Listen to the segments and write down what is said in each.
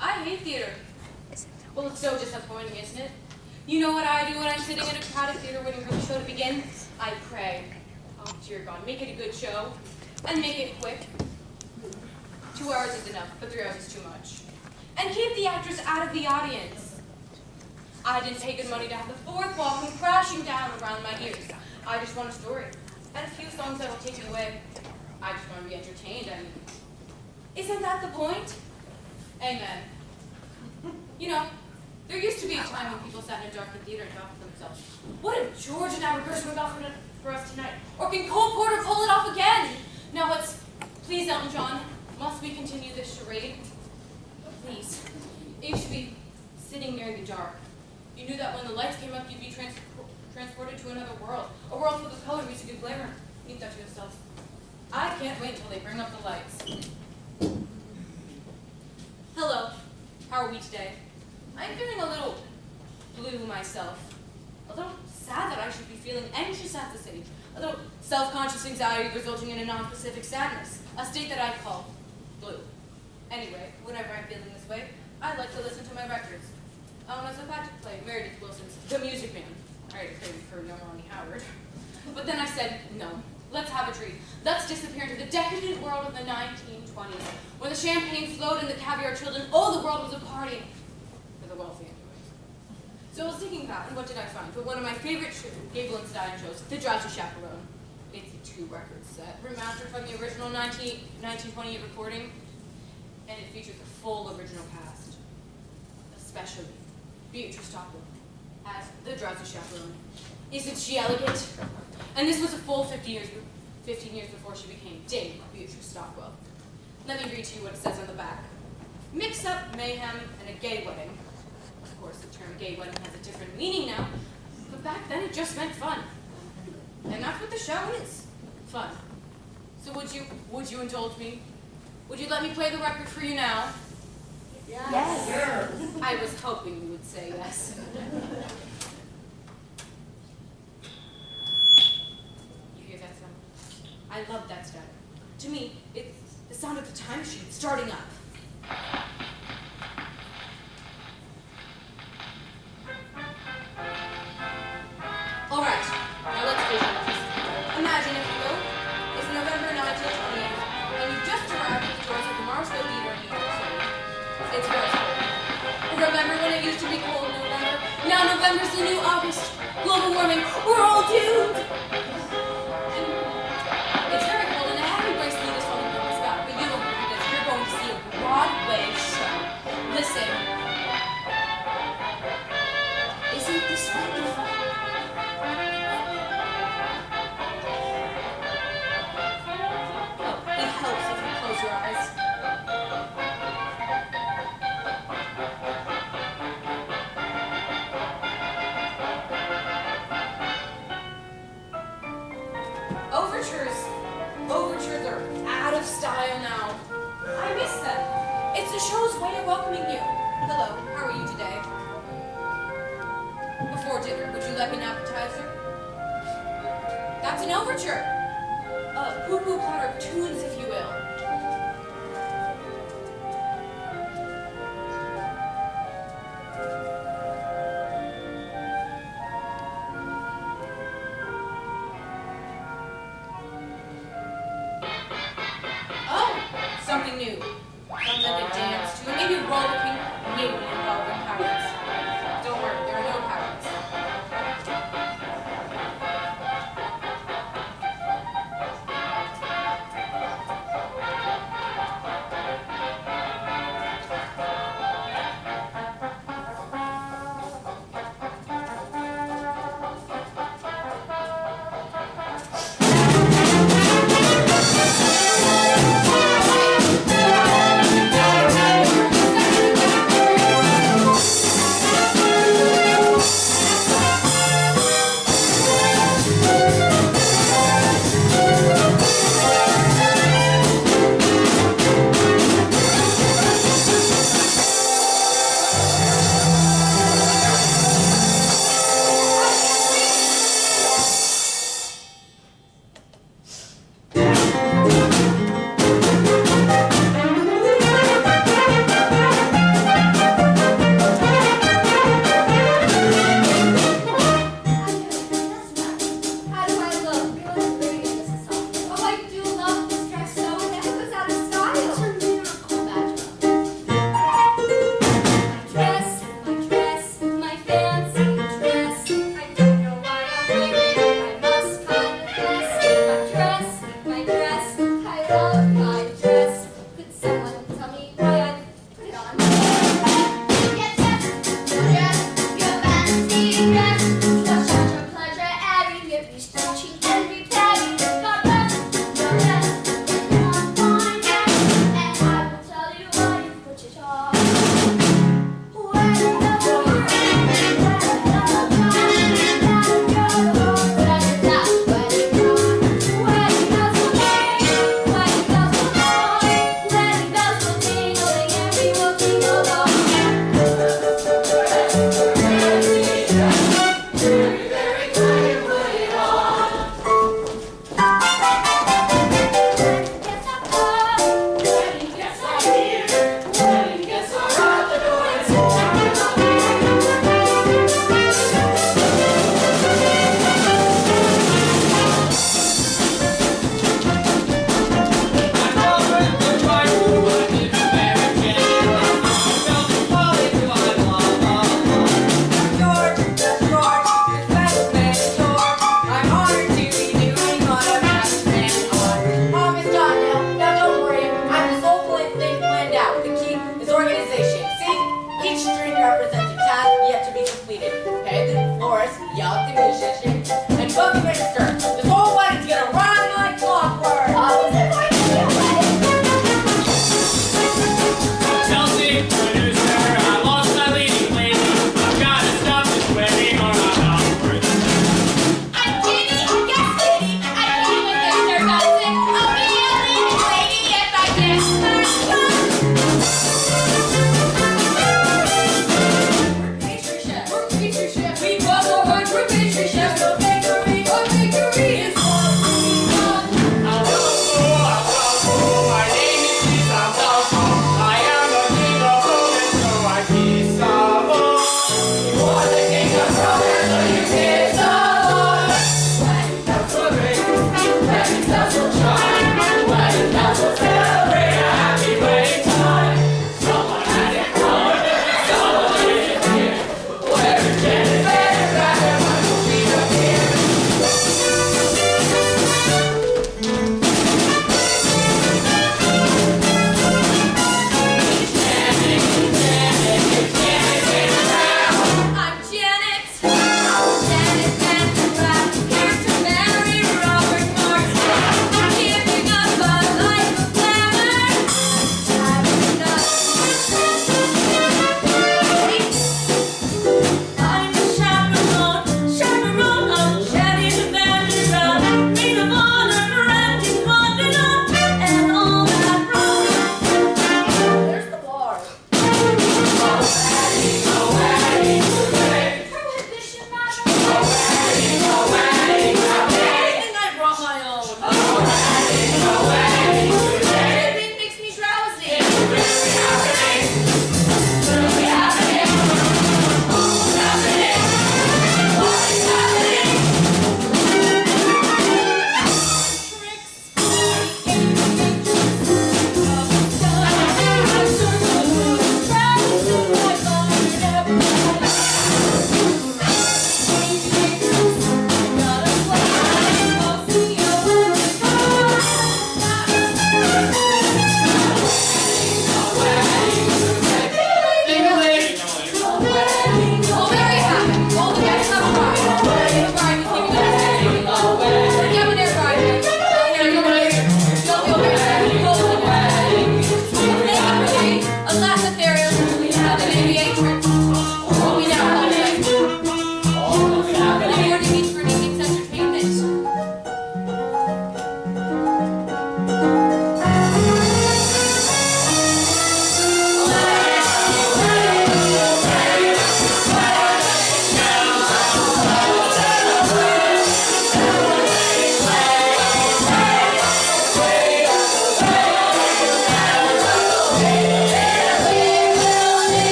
I hate theater. Well, it's so disappointing, isn't it? You know what I do when I'm sitting in a crowded theater waiting for the show to begin? I pray. Oh, dear God, make it a good show. And make it quick. 2 hours is enough, but 3 hours is too much. And keep the actors out of the audience. I didn't pay good money to have the fourth wall come crashing down around my ears. I just want a story. And a few songs that will take me away. I just want to be entertained, I mean. Isn't that the point? Amen. You know, there used to be a time when people sat in a darkened theater and thought to themselves, what if George and Abergerson were golfing for us tonight? Or can Cole Porter pull it off again? Now it's, please, Elton John, must we continue this charade? Please. You should be sitting near the dark. You knew that when the lights came up, you'd be transported to another world. A world filled with color, music, and glamour. You thought to yourself, I can't wait until they bring up the lights. Hello. How are we today? I'm feeling a little blue myself. A little sad that I should be feeling anxious at this age. A little self-conscious anxiety resulting in a non-specific sadness. A state that I call blue. Anyway, whenever I'm feeling this way, I like to listen to my records. As I've had to play Meredith Wilson's The Music Man. I had to play for No Ronnie Howard. But then I said, no, let's have a treat. Let's disappear into the decadent world of the 1920s, when the champagne flowed and the caviar chilled and all the world was a party. For the wealthy, anyways. So I was thinking about, and what did I find? But one of my favorite Gable and Stein shows, The Drowsy Chaperone. It's a 2-record set, remastered from the original 1928 recording, and it features the full original cast, especially Beatrice Stockwell as the Drowsy Chaperone. Isn't she elegant? And this was a full 15 years before she became Dame Beatrice Stockwell. Let me read to you what it says on the back. Mix-up, mayhem, and a gay wedding. Of course, the term gay wedding has a different meaning now, but back then it just meant fun. And that's what the show is, fun. So would you indulge me? Would you let me play the record for you now? Yes. Yes. I was hoping you would say yes. You hear that sound? I love that static. To me, it's the sound of the time machine starting up. All right, now let's visualize. Imagine, if you will, it's November 1928, and you've just arrived at the doors of the Marsville Theater in New York City. It's very cold. Remember when it used to be cold in November? Now November's the new August. Global warming, we're all doomed! And it's very cold, and I haven't braced me this one in the sky, but you don't worry, because you're going to see a Broadway show. Listen. Isn't this wonderful? Oh, it helps if you close your eyes. Overtures are out of style now. I miss them. It's the show's way of welcoming you. Hello, how are you today? Before dinner, would you like an appetizer? That's an overture. A poo-poo platter of tunes, if you will. Something new. Something to dance to. Maybe rollicking, maybe involving pirates. Don't worry, there are no pirates.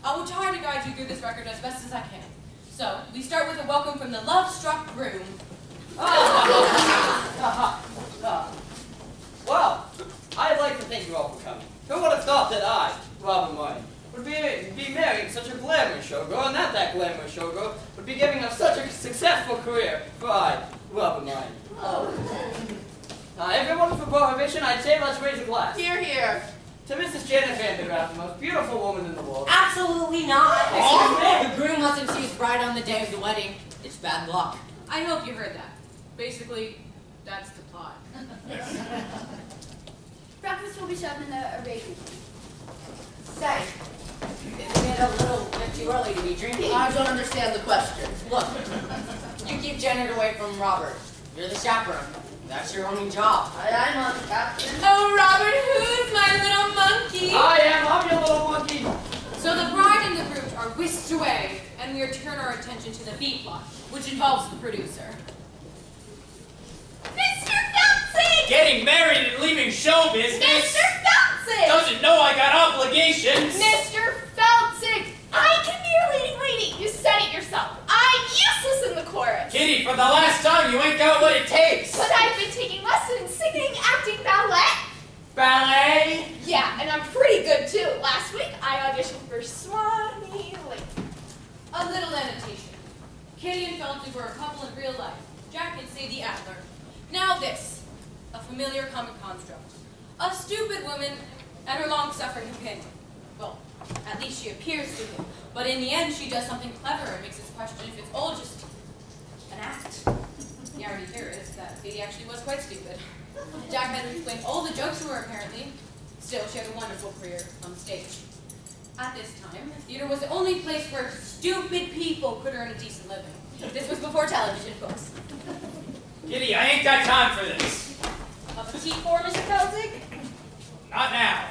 I will try to guide you through this record as best as I can. So, we start with a welcome from the love-struck groom. Well, I'd like to thank you all for coming. Who would have thought that I, Robin White, would be marrying such a glamorous showgirl, and that glamorous showgirl would be giving us such a successful career for I, Robin White. Everyone for Prohibition, I'd say let's raise a glass. Here, here. To Mrs. Janet Vandergraaf, the most beautiful woman in the world. Absolutely not. Excuse me. The groom mustn't see his bride on the day of the wedding. It's bad luck. I hope you heard that. Basically, that's the plot. Breakfast will be served in the Arabian. Say, isn't it a little bit too early to be drinking? I don't understand the question. Look, you keep Janet away from Robert. You're the chaperone. That's your only job. I'm on the captain. Oh, Robert, who's my little monkey? I'm your little monkey. So the bride and the groom are whisked away, and we turn our attention to the B plot, which involves the producer. Mr. Feltzig! Getting married and leaving show business. Mr. Feltzig! Doesn't know I got obligations. Mr. Feltzig! I can be your leading lady. You said it yourself. I'm useless in the chorus. Kitty, for the last time, you ain't got what it takes. But I've been taking lessons singing, acting, ballet. Ballet? Yeah, and I'm pretty good too. Last week, I auditioned for Swanee Lake. A little annotation. Kitty and Felty were a couple in real life. Jack and Sadie Adler. Now this, a familiar comic construct. A stupid woman and her long-suffering companion. Well, at least she appears stupid. But in the end, she does something clever and makes us question if it's all just an act. The irony here is that Sadie actually was quite stupid. Jack had to explain all the jokes to her, apparently. Still, she had a wonderful career on the stage. At this time, theater was the only place where stupid people could earn a decent living. This was before television, folks. Kitty, I ain't got time for this. A petite four, Mr. Feltzig? Not now.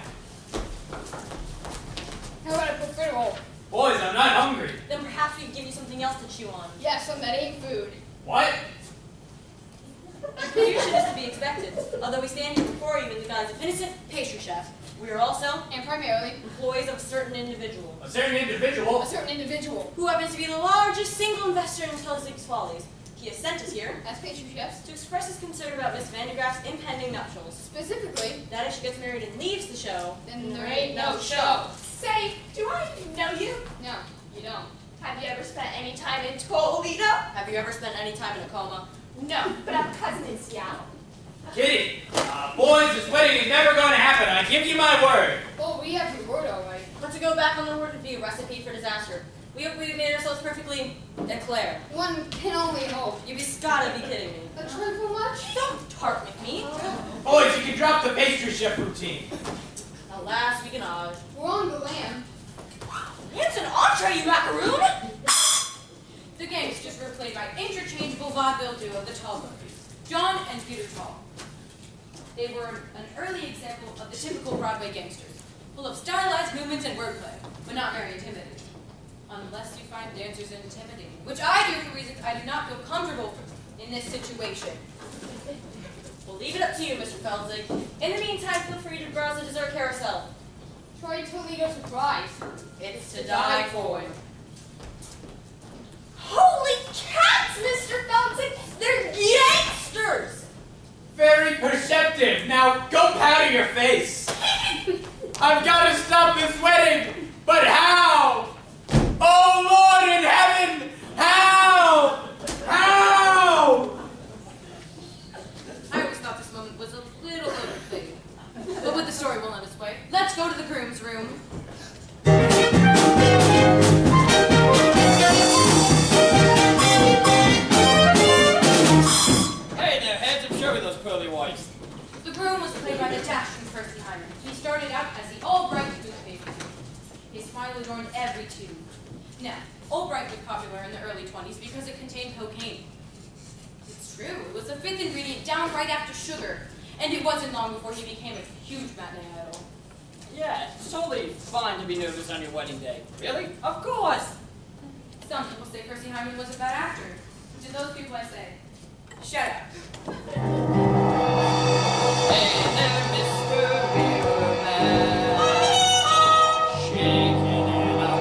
How about a quick roll? Boys, I'm not hungry. Then perhaps we can give you something else to chew on. Yes, some that ain't food. What? Confusion is to be expected, although we stand here before you in the guise of innocent pastry chefs. We are also, And primarily, employees of a certain individual, A certain individual. a certain individual. who happens to be the largest single investor in Feltzig's Follies. He has sent us here As pastry chefs, to express his concern about Miss Vandergraaf's impending nuptials. specifically, That if she gets married and leaves the show, then there ain't no show. Say, do I know you? No, you don't. Have you ever spent any time in Toledo? have you ever spent any time in a coma? No, but I have a cousin in Seattle. Kitty, boys, this wedding is never going to happen. I give you my word. Oh, we have your word all right. But to go back on the word would be a recipe for disaster. We've made ourselves perfectly eclair. One can only hope. You've just gotta be kidding me. A trifle much? Don't tart with me. Boys, you can drop the pastry chef routine. Alas, we can odge. We're on the lamb. It's an entree, you macaroon! The gangsters were played by interchangeable vaudeville duo, the Tall Brothers, John and Peter Tall. They were an early example of the typical Broadway gangsters, full of stylized movements and wordplay, but not very intimidating. Unless you find dancers intimidating, which I do for reasons I do not feel comfortable in this situation. We'll leave it up to you, Mr. Feltzig. In the meantime, feel free to browse the dessert carousel. Try Toledo surprise. It's to die for. Holy cats, Mr. Feltzig! They're gangsters! Very perceptive. Now go powder your face. I've got to stop this wedding. But how? Oh, Lord in heaven! How? How? I always thought this moment was a little overplayed. But with the story well on its way, let's go to the groom's room. Hey there, handsome, show me those pearly whites. The groom was played by the dashing Percy Hyman. He started out as the Albright newspaper. His smile adorned every tube. Now, Albright was popular in the early 20s because it contained cocaine. It's true, it was the fifth ingredient down right after sugar. And it wasn't long before he became a huge matinee idol. Yeah, it's totally fine to be nervous on your wedding day. Really? Of course! Some people say Percy Hyman was a bad actor. To those people I say, shut up. Hey there, Mr. Riverman. Shaking in a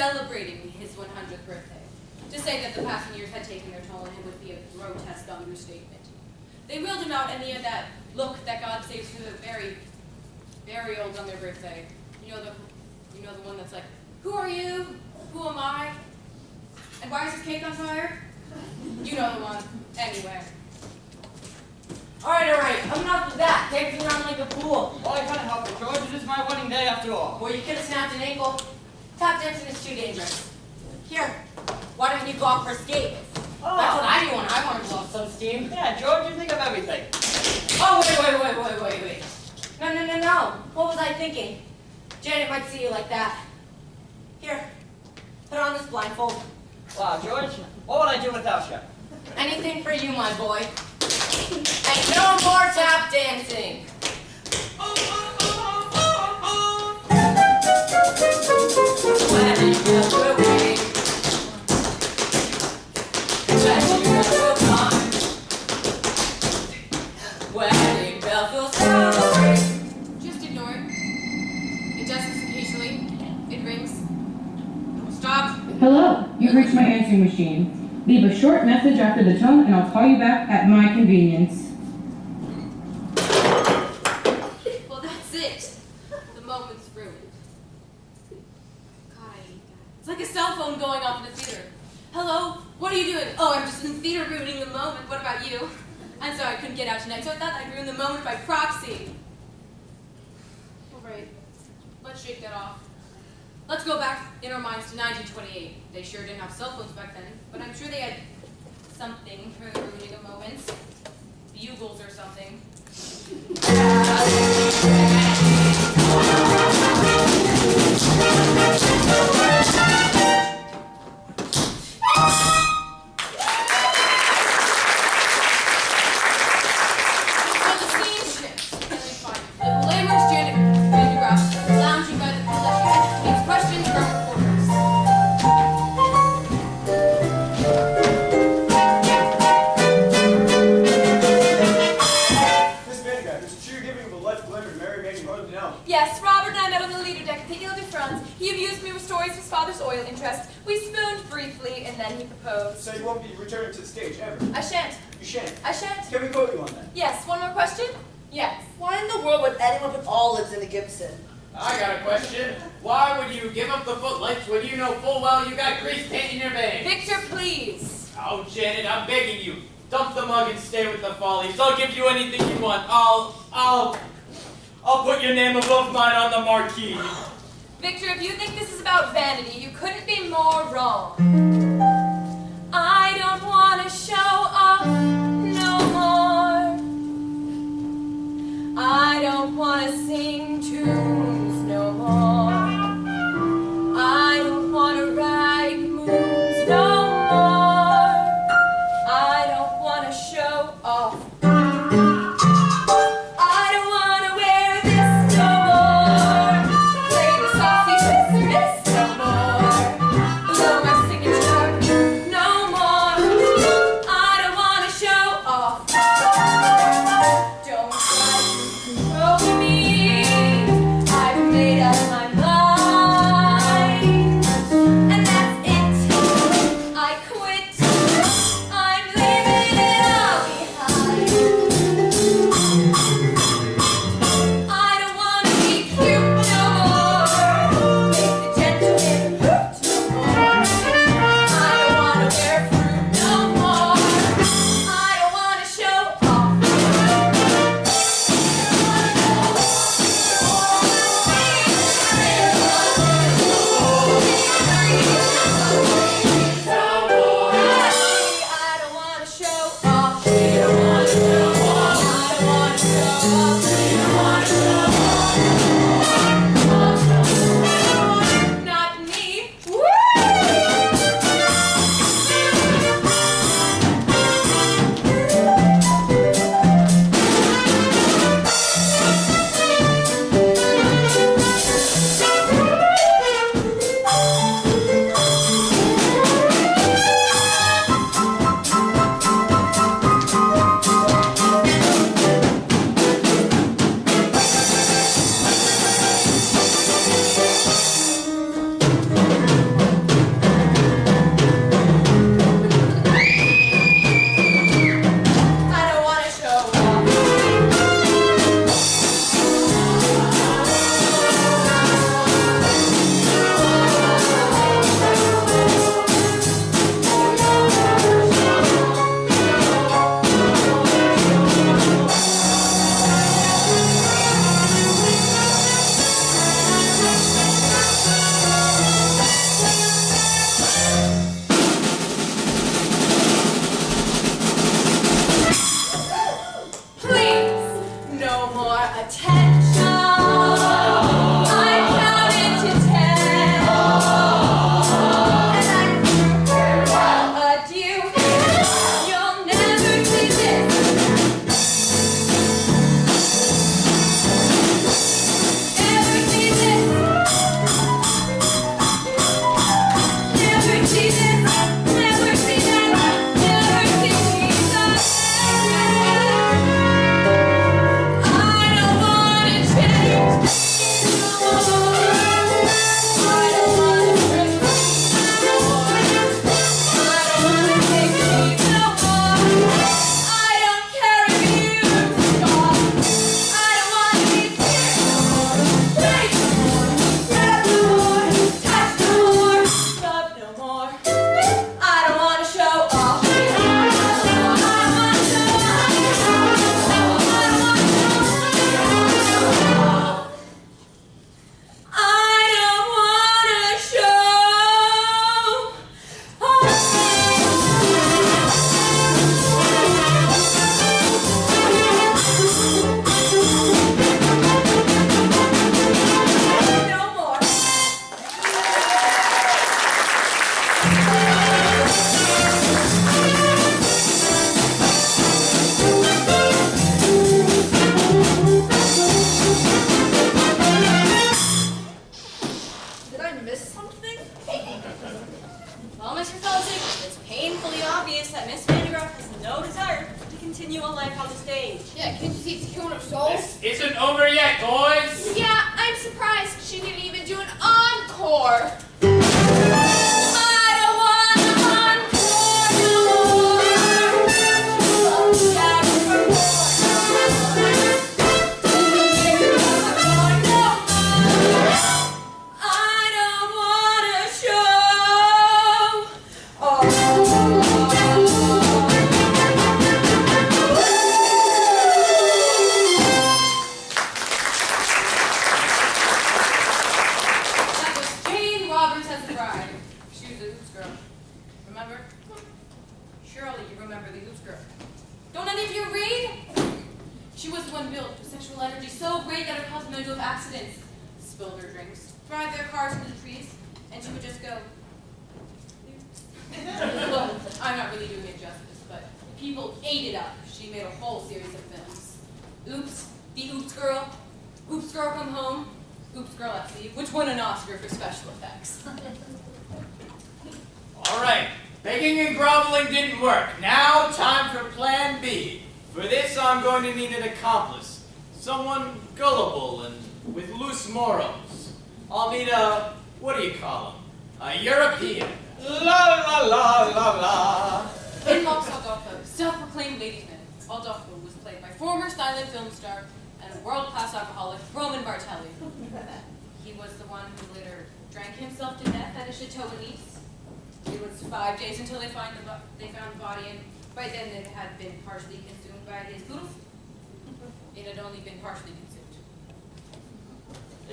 celebrating his 100th birthday. To say that the passing years had taken their toll on him would be a grotesque understatement. They wheeled him out, and he had that look that God saves for the very, very old on their birthday. You know the one that's like, who are you? Who am I? And why is this cake on fire? You know the one. Anyway. All right, I'm enough of that. Dancing around like a fool. Well, I can't help it, George. It is my wedding day after all. Well, you could have snapped an ankle. Tap dancing is too dangerous. Here, why don't you go out for a skate? Oh. That's what I do when I want to blow off some steam. Yeah, George, you think of everything. Oh, wait. No. What was I thinking? Janet might see you like that. Here, put on this blindfold. Wow, George, what would I do without you? Anything for you, my boy. And no more tap dancing. Wedding bells will ring. Wedding bells will climb. Wedding bells will celebrate. Just ignore it. It does this occasionally. It rings. Don't stop. Hello, you've reached my answering machine. Leave a short message after the tone and I'll call you back at my convenience. Well, that's it. The moment's ruined. God, I hate that. It's like a cell phone going off in the theater. Hello? What are you doing? Oh, I'm just in the theater ruining the moment. What about you? I'm sorry I couldn't get out tonight, so I thought I'd ruin the moment by proxy. All right. Let's shake that off. Let's go back in our minds to 1928. They sure didn't have cell phones back then, but I'm sure they had something for ruining a moment. Bugles or something. So the scene shifts, and we find the glamorous Janet Vandergraff lounging by the pool makes questions from reporters. Miss Vandergraff, it's true giving of a life glimmer to Mary Maggie hardly know. Yes, Robert and I met on the leader deck at the Ile de France. He amused me with stories of his father's oil interest. We spooned briefly, and then he proposed. So you won't be returning to the stage ever. I shan't. You shan't. I shan't. Can we quote you on that? Yes, one more question? Yes. Why in the world would anyone put olives in a Gibson? I got a question. Why would you give up the footlights when you know full well you got grease paint in your veins? Victor, please. Oh, Janet, I'm begging you. Dump the mug and stay with the Follies. I'll give you anything you want. I'll put your name above mine on the marquee. Victor, if you think this is about vanity, you couldn't be more wrong. I don't want to show off no more. I don't want to sing tunes no more. I don't want to ride moons no more. I don't want to show off. I don't want to wear this no more. Play the saucy Christmas no more. Blow my signature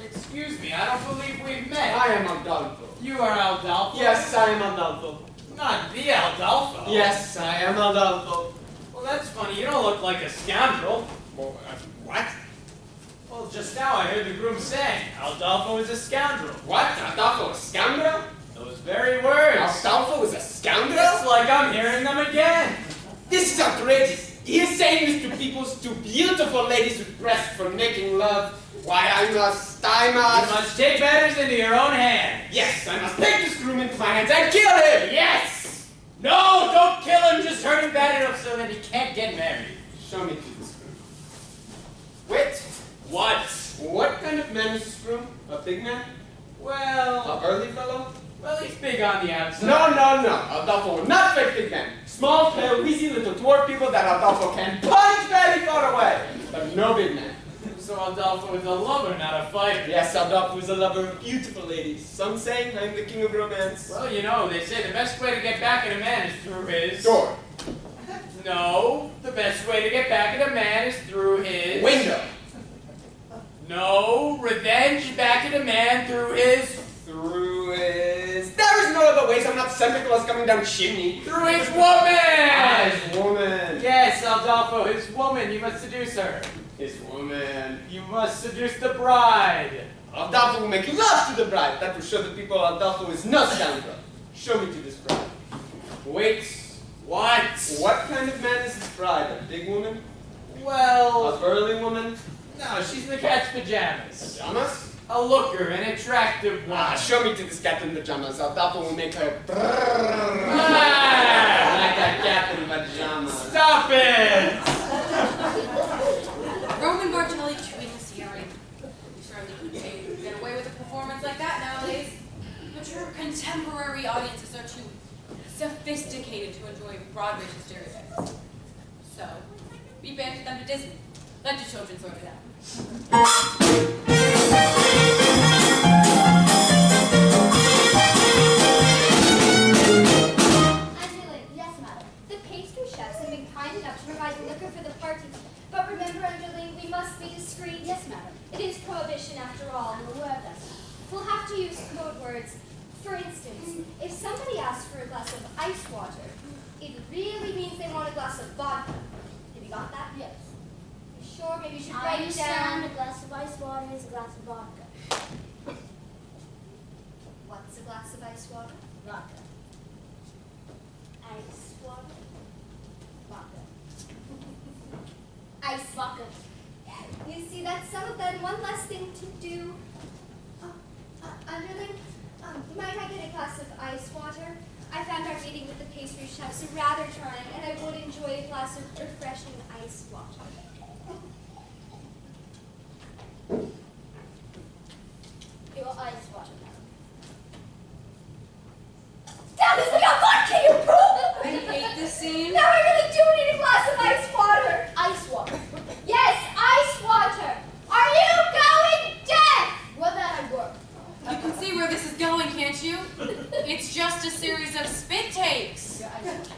Excuse me, I don't believe we've met. I am Adolfo. You are Adolfo? Yes, I am Adolfo. Not the Adolfo. Yes, I am Adolfo. Well, that's funny. You don't look like a scoundrel. What? Well, just now I heard the groom saying Adolfo is a scoundrel. What? Adolfo a scoundrel? Those very words. Adolfo is a scoundrel? It's like I'm hearing them again. This is outrageous. He is saying this to people's two beautiful ladies with breasts for making love. Why, I must. You must take matters into your own hands. Yes, I must take this groom into my hands and kill him! Yes! No, don't kill him, just hurt him bad enough so that he can't get married. Show me to this groom. Wait. What? What kind of man is this groom? A big man? Well... A burly fellow? Well, he's big on the outside. No. Adolfo will not fight big men. Small, pale, weasy little dwarf people that Adolfo can punch very far away. But no big man. So Adolfo is a lover, not a fighter. Yes, Adolfo is a lover of beautiful ladies. Some say I'm the king of romance. Well, you know, they say the best way to get back at a man is through his... Door. No, the best way to get back at a man is through his... Window. No, revenge back at a man through his... Through his... There is no the ways I'm not Santa Claus coming down chimney. Through his woman! His woman. Yes, Adolfo, his woman. You must seduce her. His woman. You must seduce the bride. Adolfo will make love to the bride. That will show the people Adolfo is no scoundrel. Show me to this bride. Wait. What? What kind of man is this bride? A big woman? Well, A burly woman? no, she's in the cat's pajamas. Pajamas? A looker, an attractive woman. Show me to this cat in pajamas. Adolfo will make her brrrr. Ah! Like a cat in pajamas. Stop it! Roman Bartelli chewing the scenery. You certainly couldn't get away with a performance like that nowadays. But your contemporary audiences are too sophisticated to enjoy broad racial stereotypes. So, we banished them to Disney. Let your children sort it out. Yes, madam. The pastry chefs have been kind enough to provide liquor for the party. But remember, Angeline, we must be discreet. Yes, madam. It is prohibition after all. I'm aware of that. We'll have to use code words. For instance, if somebody asks for a glass of ice water, it really means they want a glass of vodka. Have you got that? Yes. You sure? Maybe you should write it down. A glass of ice water is a glass of vodka. What's a glass of ice water? Vodka. Ice water? Vodka. Ice vodka. You see, that's some of that. One less thing to do. Underling, might I get a glass of ice water? I found our meeting with the pastry chefs rather trying, and I would enjoy a glass of refreshing ice water. Your ice water, madam. Damn this, we got vodka, you fool! I hate this scene. Now we're gonna do need a glass of ice water. Ice water. Yes, ice water. Are you going deaf? Well, that I work. You can see where this is going, can't you? It's just a series of spit takes. Your ice water.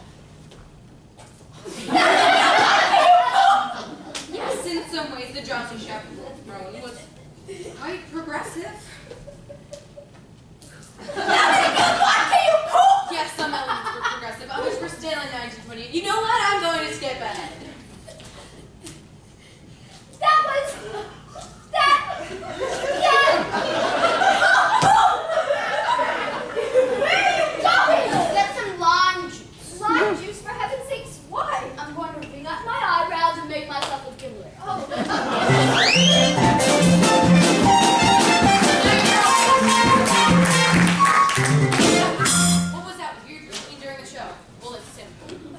Yes, in some ways, the Drowsy Chaperone was quite progressive. Yes, some elements were progressive, others were stale in 1928. You know what? I'm going to skip ahead. Where are you going? Get some lime juice. Lime juice, for heaven's sakes, why? I'm going to wring out my eyebrows and make myself a gimlet. Oh. What was that weird routine during the show? Well, it's simple.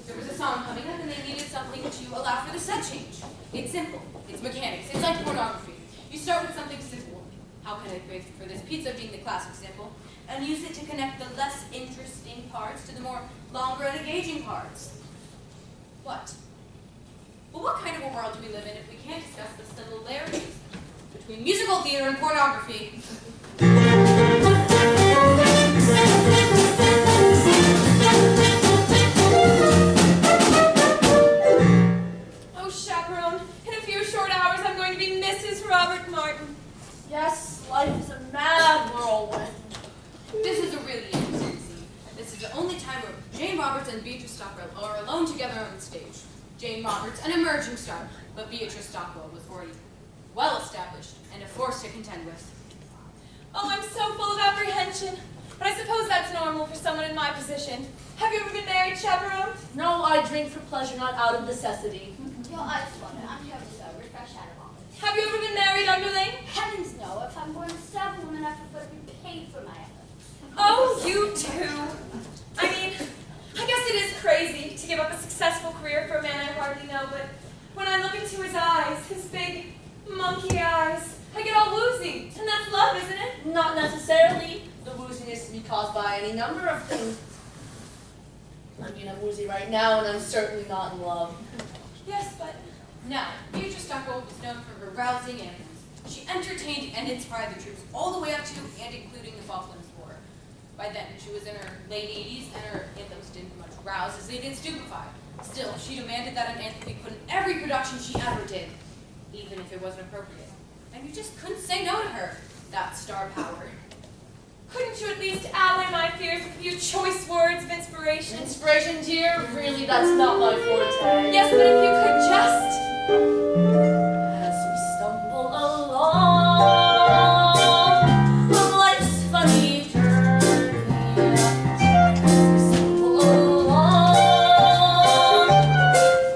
There was a song coming up and they needed something to allow for the set change. It's simple. It's mechanics. It's like pornography. You start with something simple. How can I praise for this pizza being the classic example? And use it to connect the less interesting parts to the more longer and engaging parts. What? Well, what kind of a world do we live in if we can't discuss the similarities between musical theater and pornography? Oh, chaperone, in a few short hours I'm going to be Mrs. Robert Martin. Yes, life is a mad whirlwind. This is a really interesting scene. This is the only time where Jane Roberts and Beatrice Stockwell are alone together on the stage. Jane Roberts, an emerging star, but Beatrice Stockwell was already well established and a force to contend with. Oh, I'm so full of apprehension. But I suppose that's normal for someone in my position. Have you ever been married, chaperone? No, I drink for pleasure, not out of necessity. Your ice water. I'm here to refresh out of all this. Have you ever been married, underling? Heavens no. If I'm going to stab a woman, I prefer to be paid for my efforts. Oh, you too. I mean, I guess it is crazy to give up a successful career for a man I hardly know, but when I look into his eyes, his big monkey eyes, I get all woozy. And that's love, isn't it? Not necessarily. The wooziness can be caused by any number of things. I mean, I'm woozy right now, and I'm certainly not in love. Yes, but Now, Beatrice Stockwell was known for her rousing anthems. She entertained and inspired the troops all the way up to and including the Falklands War. By then, she was in her late 80s, and her anthems didn't much rouse as they did stupefy. Still, she demanded that an anthem be put in every production she ever did, even if it wasn't appropriate. And you just couldn't say no to her. That star power. couldn't you at least allay my fears with a few choice words of inspiration? Inspiration, dear? Really, that's not my forte. Yes, but if you could just... As we stumble along life's funny journey, as we stumble along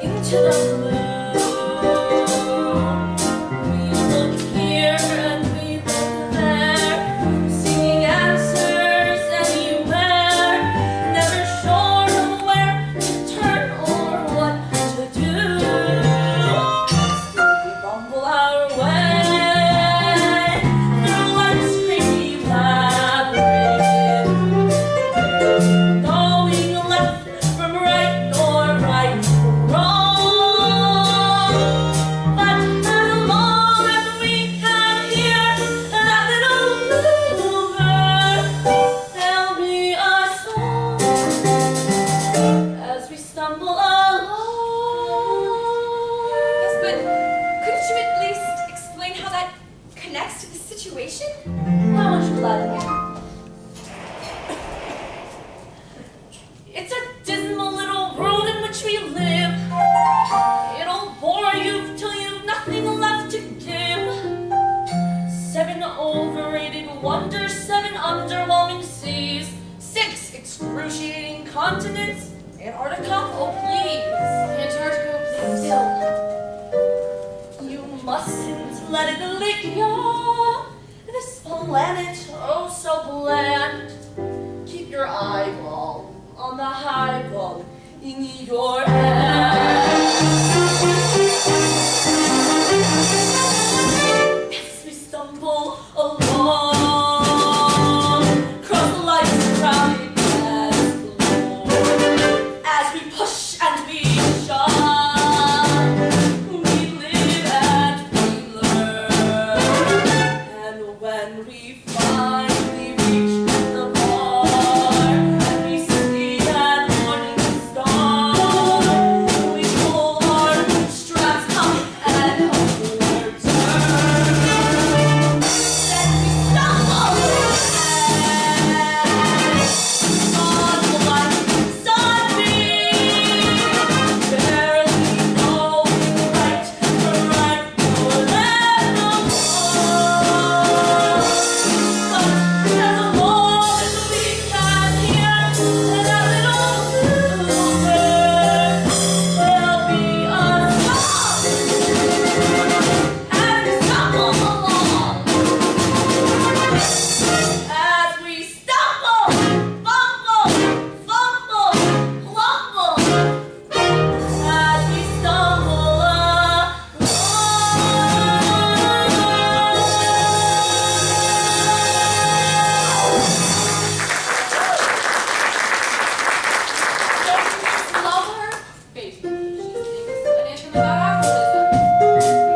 into the blue, we look here and we look there, seeking answers anywhere, never sure of where to turn or what to do. Still we rumble our way through life's crazy labyrinth, knowing left from right nor right from wrong. But as long as we can hear that little blue bird, there'll be a song as we stumble along. Yes, but couldn't you at least explain how that connects to the situation? Why won't you let me? It's a dismal little world in which we live. It'll bore you till you've nothing left to give. 7 overrated wonders, 7 underwhelming seas, 6 excruciating continents. Antarctica, oh please. Antarctica, please. Still, you mustn't let it lick you. This planet, oh so bland. Keep your eyeball on the highball in your hand. As we stumble along, cross the life's crowded dance floor, as we push and we shine, we live and we learn. And when we finally reach the bar and we see that morning star, we pull our straps up and upward turn. Then we stumble on the life's sunbeam, barely knowing right from right nor left nor wrong. But as long as we can hear that little blue bird, there'll be a song as we stumble along. As we stumble, fumble, fumble, wumble, as we stumble along. Love her? Basically, she thinks anything about alcoholism.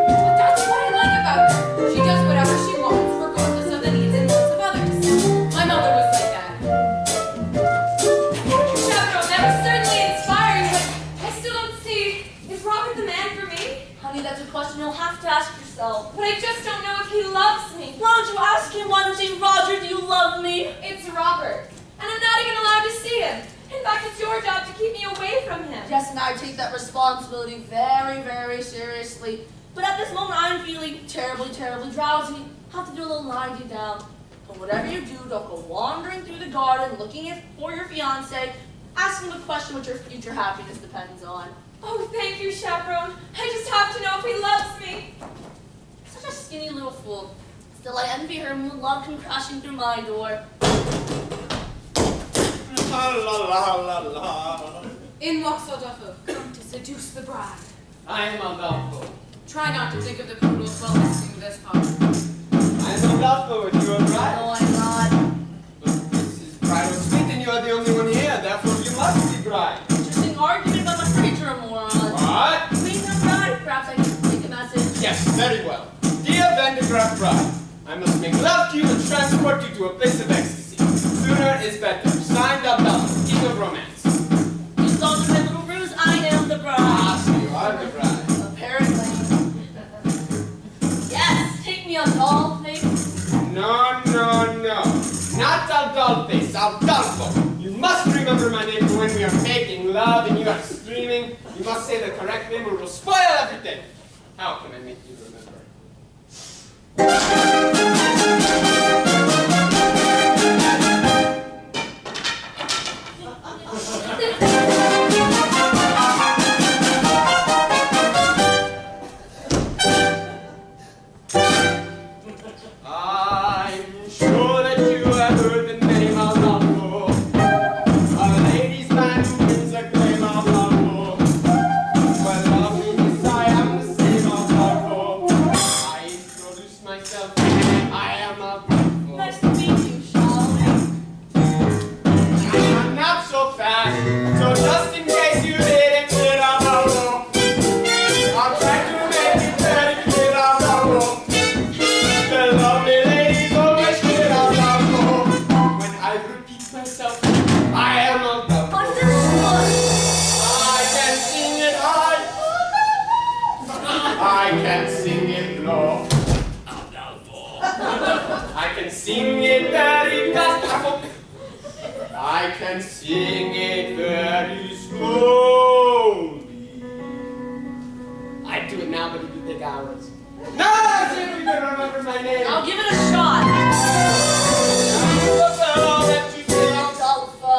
But that's what I like about her. She does whatever she wants, regardless of the needs and wants of others. My mother was like that. Chaperone, that was certainly inspiring, but I still don't see. Is Robert the man for me? Honey, that's a question you'll have to ask yourself. But I just don't know if he loves me. Why don't you ask him? Why don't you, Roger, do you love me? It's Robert, and I'm not even allowed to see him. In fact, it's your job to keep me away from him. Jess and I take that responsibility very, very seriously. But at this moment, I'm feeling terribly, terribly drowsy. Have to do a little lying down. But whatever you do, don't go wandering through the garden looking for your fiancé, asking him a question which your future happiness depends on. Oh, thank you, Chaperone. I just have to know if he loves me. Such a skinny little fool. Still, I envy her and would love come crashing through my door. La la la la la. In walks Adolfo, come to seduce the bride. I am Adolfo. Try not to think of the poodles while listening to this part. I am Adolfo, and you are right. No, I'm not. But this is bridal suite, and you are the only one here, therefore you must be bride. Interesting argument, but I'm afraid you're a moron. What? Please, no bride. Perhaps I can take a message. Yes, very well. Dear Vandergraaf bride, I must make love to you and transport you to a place of ecstasy. Sooner is better. Signed Abdallah, king of romance. You saw the red little ruse. I am the bride. Ah, so you are the bride. Apparently. Yes, take me on doll, please. No, no, no. Not a Adolfo. You must remember my name for when we are making love and you are screaming. You must say the correct name or we'll spoil everything. How can I make you remember? I'm sure that you have heard the name Adolfo, a ladies' man who wins a claim Adolfo. Well, obviously I am the same Adolfo. I introduce myself. I am Adolfo. Nice to meet you, Charlie. I'm not so fast, so just in case you didn't get Adolfo, I'll try to make it very clear Adolfo. The lovely ladies always get Adolfo. When I repeat myself, I am Adolfo. Understood. I can sing it high. I can sing it low. I can sing it very fast. I can sing it very slowly. I do it now, but it would take hours. No, I can't even remember my name. I'll give it a shot. What's all that you say? Adolfo.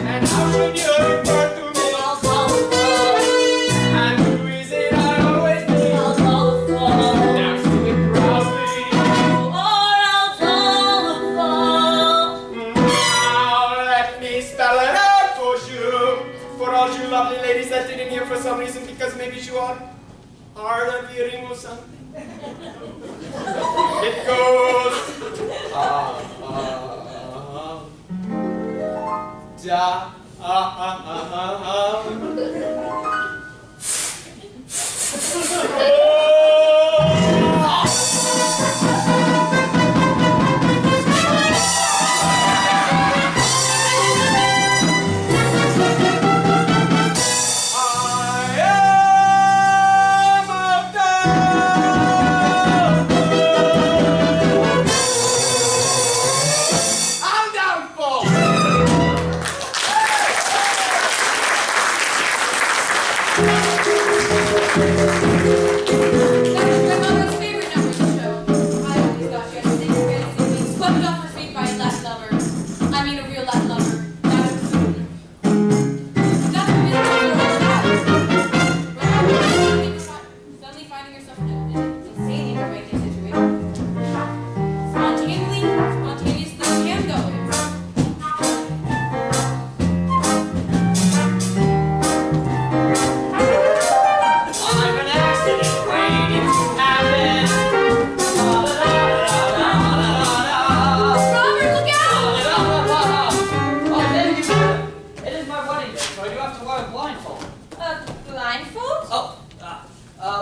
And how should you refer to me? Adolfo. And who is it I always think? Adolfo. Now sing it proudly. You are Adolfo. Now let me spell it out for you. For all you lovely ladies that didn't hear for some reason, because maybe you are hard of hearing or something. It goes da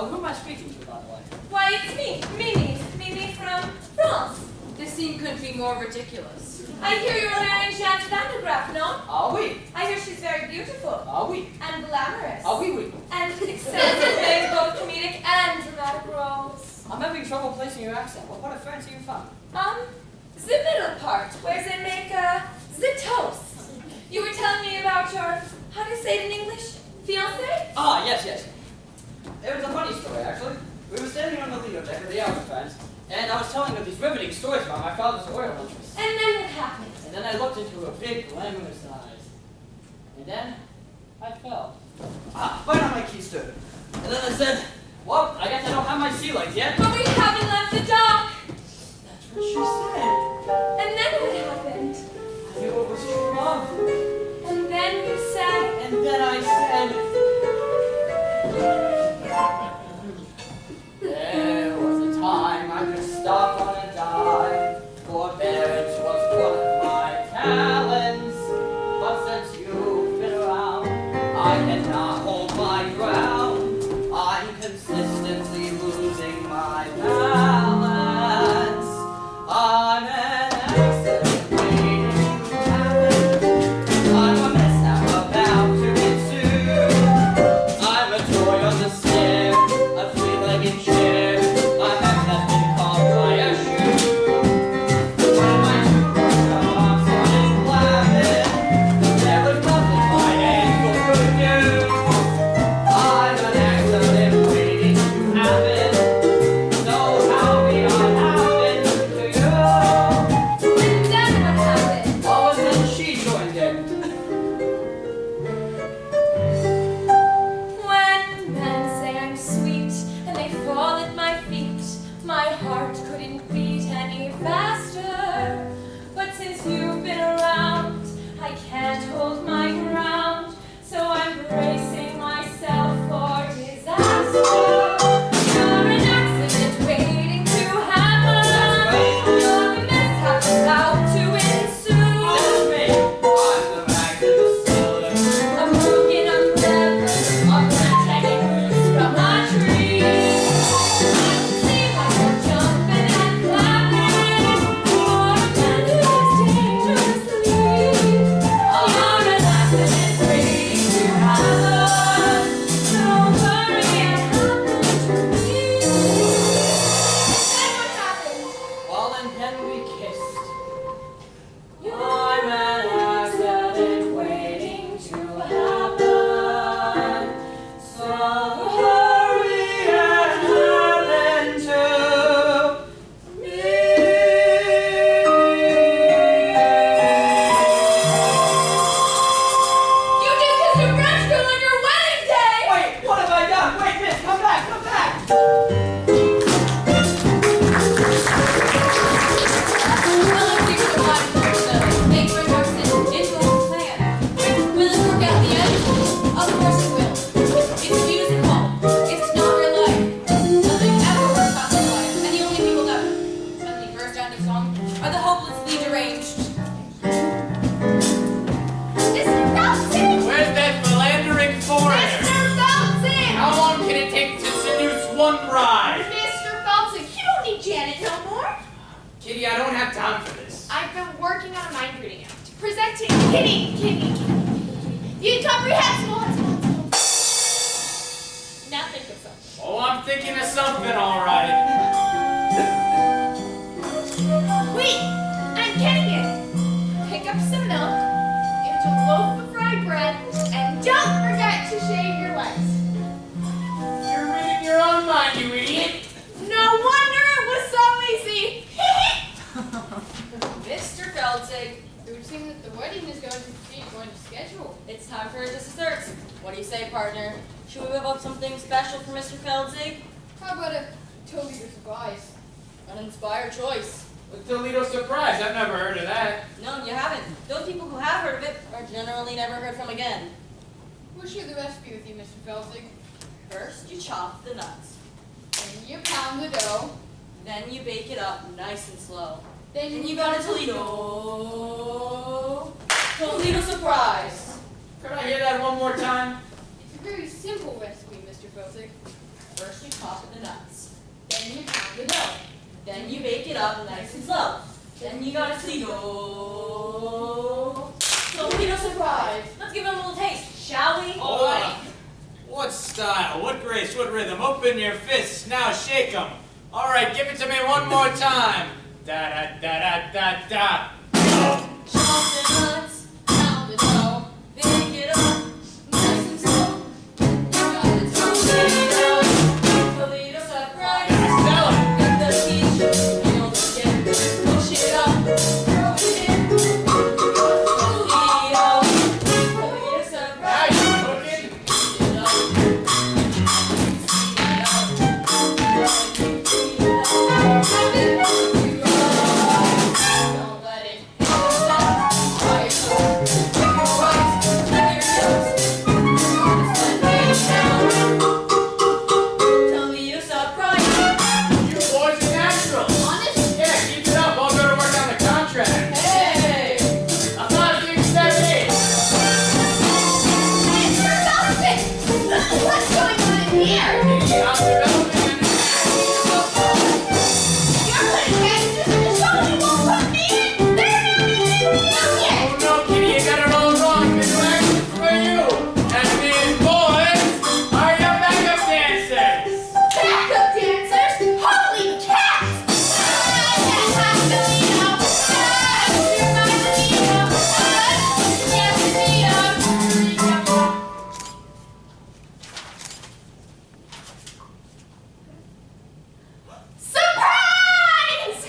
Who am I speaking to, by the way? Why, it's me, Mimi from France. This scene couldn't be more ridiculous. I hear you're marrying Jeanne Van de Graaff, no? Ah, oui. I hear she's very beautiful. Ah, oui. And glamorous. Ah, oui, oui. And extensive in both comedic and dramatic roles. I'm having trouble placing your accent. What part of France are you from? The middle part, where they make, the toast. You were telling me about your, how do you say it in English? Fiancé? Ah, yes, yes. It was a funny story, actually. We were standing on the Lido deck of the Outer Fence, and I was telling them these riveting stories about my father's oil interests. And then what happened? And then I looked into her big, glamorous eyes. And then I fell. Right on my keister. And then I said, well, I guess I don't have my sea legs yet. But we haven't left the dock. That's what she said. And then what happened? I knew it was true love. And then you said... And then I said... There was a time I could stop on a dime. Forbearance was one of my talents. But since you've been around, I cannot hold my ground. I'm consistently losing my balance. I'm an accident waiting to happen. I'm a mishap about to ensue. I'm a toy on the stair, a three-legged chair. I'm a nothing called by a shoe. When my shoe come off, so one bride. Mr. Felton, you don't need Janet no more. Kitty, I don't have time for this. I've been working on a mind reading act. Presenting Kitty. The incomprehensible. Now think of something. Oh, I'm thinking of something, all right. Wait, I'm getting it. Pick up some milk, into a loaf of fried bread, and don't forget to shave your legs. You're reading your own mind, you idiot. No wonder it was so easy. Mr. Feldzig, It would seem that the wedding is going to proceed according to schedule. it's time for desserts. What do you say, partner? Should we whip up something special for Mr. Feldzig? How about a Toledo surprise? An inspired choice. A Toledo surprise. I've never heard of that. No, you haven't. Those people who have heard of it are generally never heard from again. We'll share the recipe with you, Mr. Feldzig. First, you chop the nuts. Then you pound the dough. Then you bake it up nice and slow. Then Then you got a Toledo surprise. Could I hear that one more time? It's a very simple recipe, Mr. Feldzig. First, you chop the nuts. Then you pound the dough. Then you bake it up nice and slow. Then you got a Toledo surprise. Let's give it a little taste, shall we? All right. What style, what grace, what rhythm? Open your fists, now shake 'em. All right, give it to me one more time. Da-da-da-da-da-da. Chop the nuts, pound the dough, bake it up nice and slow. You got a Toledo surprise. Sell it. Get the peach, peel the skin, push it up, throw it in. Toledo surprise. Now you're cooking. Don't let it fire. Toledo surprise. You boys are natural. Honest? Yeah, keep it up. I'll go to work on the contract. Hey! I'm not 6'7". Mr. Felton, what's going on in here? Kitty, I'm developing an You're putting gangsters in the show and won't put me in. They're not even out yet. Oh no, Kitty, you got it all wrong. This action's for you. And these boys are your backup dancers. Backup dancers? Holy cats! Surprise!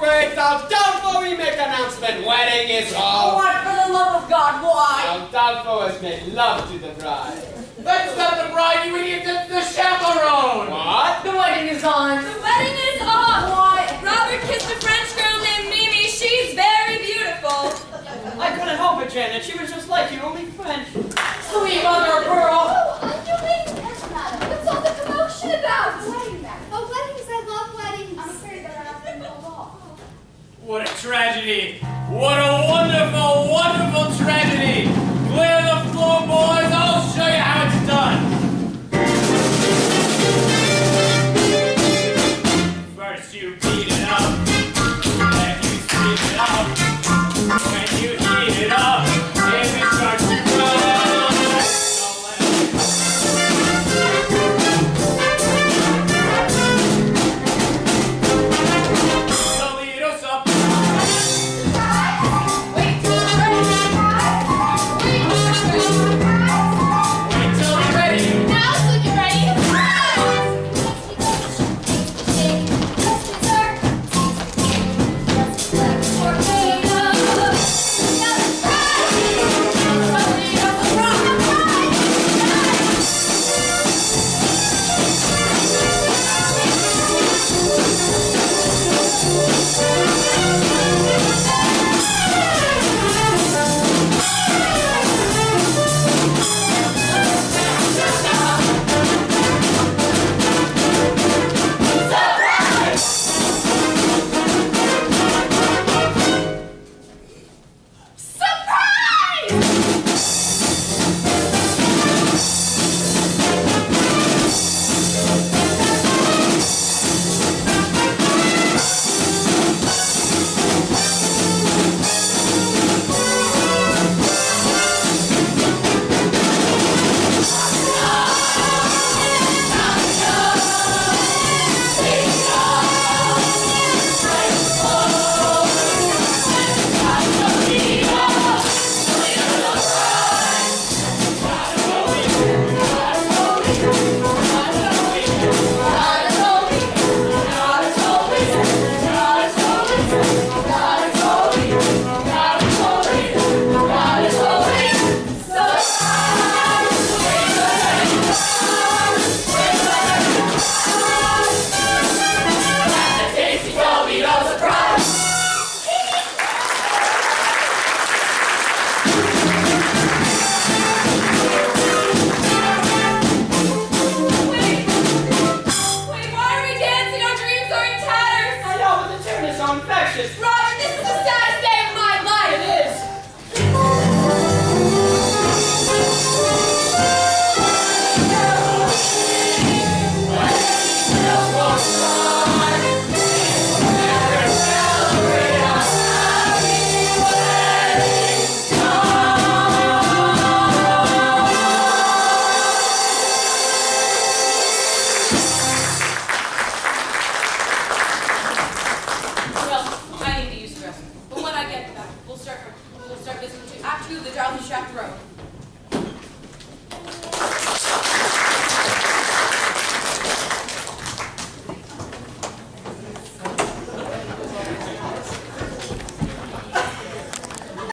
Wait. Now, Doubtful, we make announcement. Wedding is all. What, for the love of God, why? Now, Doubtful has made love to the bride. That's not the bride, you idiot. That's the chaperone. What? The wedding is on. The wedding is off! Why? Robert kissed a French girl named Mimi. She's very beautiful. I couldn't help it, Janet. She was just like you, only French. Sweet mother of pearl. Oh, underling. Yes, madam. What's all the commotion about? Wedding, madam. Oh, weddings. I love weddings. I'm afraid that I have to go off. What a tragedy. What a wonderful, wonderful tragedy. Clear the floor, boys. I'll show you how it's done. First you beat it up. Then you speed it up. When you heat it up, it starts to run. Toledo surprise. Wait till the wedding. so infectious. Robert!